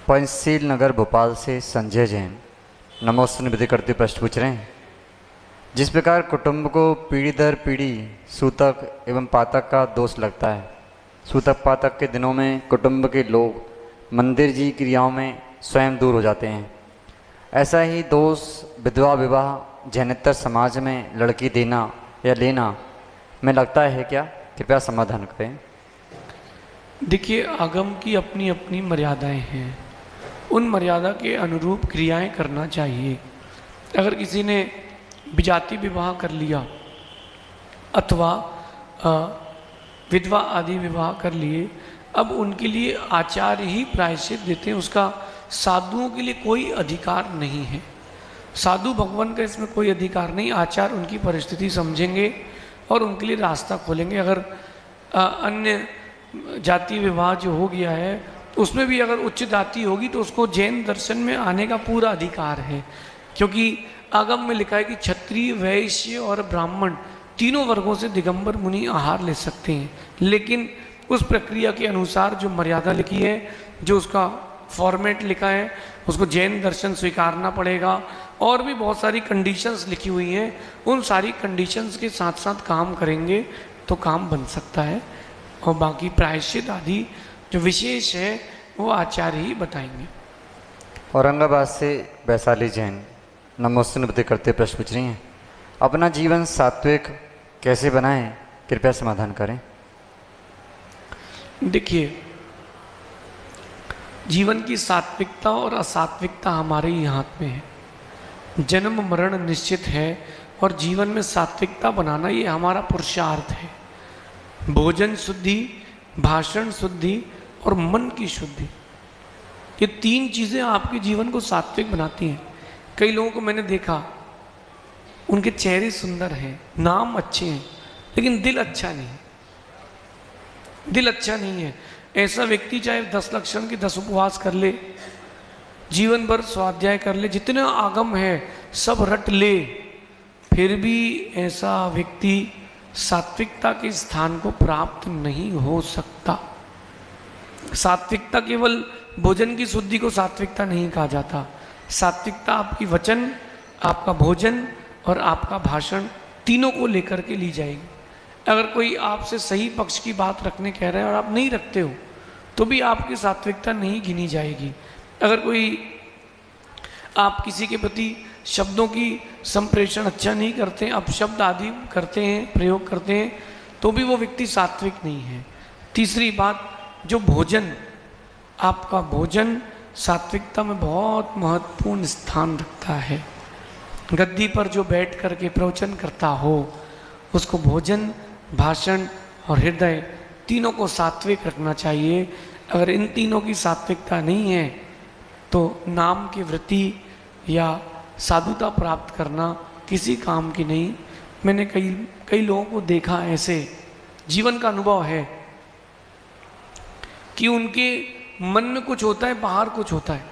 पंचशील नगर भोपाल से संजय जैन नमोस्तु निवेदन करते प्रश्न पूछ रहे हैं। जिस प्रकार कुटुंब को पीढ़ी दर पीढ़ी सूतक एवं पातक का दोष लगता है, सूतक पातक के दिनों में कुटुंब के लोग मंदिर जी क्रियाओं में स्वयं दूर हो जाते हैं, ऐसा ही दोष विधवा विवाह जैनेतर समाज में लड़की देना या लेना में लगता है क्या? कृपया समाधान करें। देखिए, आगम की अपनी अपनी मर्यादाएं हैं, उन मर्यादा के अनुरूप क्रियाएं करना चाहिए। अगर किसी ने विजाति विवाह कर लिया अथवा विधवा आदि विवाह कर लिए, अब उनके लिए आचार्य ही प्रायश्चित देते हैं, उसका साधुओं के लिए कोई अधिकार नहीं है। साधु भगवान का इसमें कोई अधिकार नहीं। आचार्य उनकी परिस्थिति समझेंगे और उनके लिए रास्ता खोलेंगे। अगर अन्य जाति विवाह जो हो गया है उसमें भी अगर उच्च जाति होगी तो उसको जैन दर्शन में आने का पूरा अधिकार है, क्योंकि आगम में लिखा है कि क्षत्रिय वैश्य और ब्राह्मण तीनों वर्गों से दिगंबर मुनि आहार ले सकते हैं। लेकिन उस प्रक्रिया के अनुसार जो मर्यादा लिखी है, जो उसका फॉर्मेट लिखा है, उसको जैन दर्शन स्वीकारना पड़ेगा। और भी बहुत सारी कंडीशंस लिखी हुई हैं, उन सारी कंडीशंस के साथ साथ काम करेंगे तो काम बन सकता है। और बाकी प्रायश्चित आदि जो विशेष है वो आचार्य ही बताएंगे। औरंगाबाद से वैशाली जैन नमोस्तु निवेदन करते प्रश्न पूछ रही हैं। अपना जीवन सात्विक कैसे बनाएं? कृपया समाधान करें। देखिए, जीवन की सात्विकता और असात्विकता हमारे ही हाथ में है। जन्म मरण निश्चित है और जीवन में सात्विकता बनाना ये हमारा पुरुषार्थ है। भोजन शुद्धि, भाषण शुद्धि और मन की शुद्धि, ये तीन चीज़ें आपके जीवन को सात्विक बनाती हैं। कई लोगों को मैंने देखा, उनके चेहरे सुंदर हैं, नाम अच्छे हैं, लेकिन दिल अच्छा नहीं है। दिल अच्छा नहीं है। ऐसा व्यक्ति चाहे 10 लक्षण के 10 उपवास कर ले, जीवन भर स्वाध्याय कर ले, जितने आगम है सब रट ले, फिर भी ऐसा व्यक्ति सात्विकता के स्थान को प्राप्त नहीं हो सकता। सात्विकता केवल भोजन की शुद्धि को सात्विकता नहीं कहा जाता। सात्विकता आपकी वचन, आपका भोजन और आपका भाषण तीनों को लेकर के ली जाएगी। अगर कोई आपसे सही पक्ष की बात रखने कह रहा है और आप नहीं रखते हो तो भी आपकी सात्विकता नहीं गिनी जाएगी। अगर कोई आप किसी के प्रति शब्दों की संप्रेषण अच्छा नहीं करते, अपशब्द आदि करते हैं, प्रयोग करते हैं, तो भी वो व्यक्ति सात्विक नहीं है। तीसरी बात, जो भोजन, आपका भोजन सात्विकता में बहुत महत्वपूर्ण स्थान रखता है। गद्दी पर जो बैठ करके प्रवचन करता हो, उसको भोजन, भाषण और हृदय तीनों को सात्विक रखना चाहिए। अगर इन तीनों की सात्विकता नहीं है तो नाम की वृत्ति या साधुता प्राप्त करना किसी काम की नहीं। मैंने कई लोगों को देखा, ऐसे जीवन का अनुभव है कि उनके मन में कुछ होता है, बाहर कुछ होता है।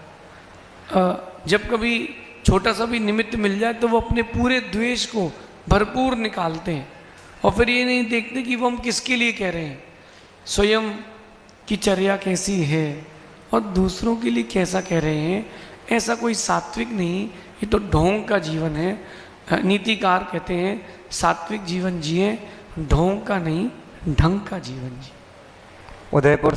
जब कभी छोटा सा भी निमित्त मिल जाए तो वो अपने पूरे द्वेष को भरपूर निकालते हैं और फिर ये नहीं देखते कि वो हम किसके लिए कह रहे हैं। स्वयं की चर्या कैसी है और दूसरों के लिए कैसा कह रहे हैं, ऐसा कोई सात्विक नहीं, ये तो ढोंग का जीवन है। नीतिकार कहते हैं सात्विक जीवन जिए, ढोंग का नहीं ढंग का जीवन जिए। उदयपुर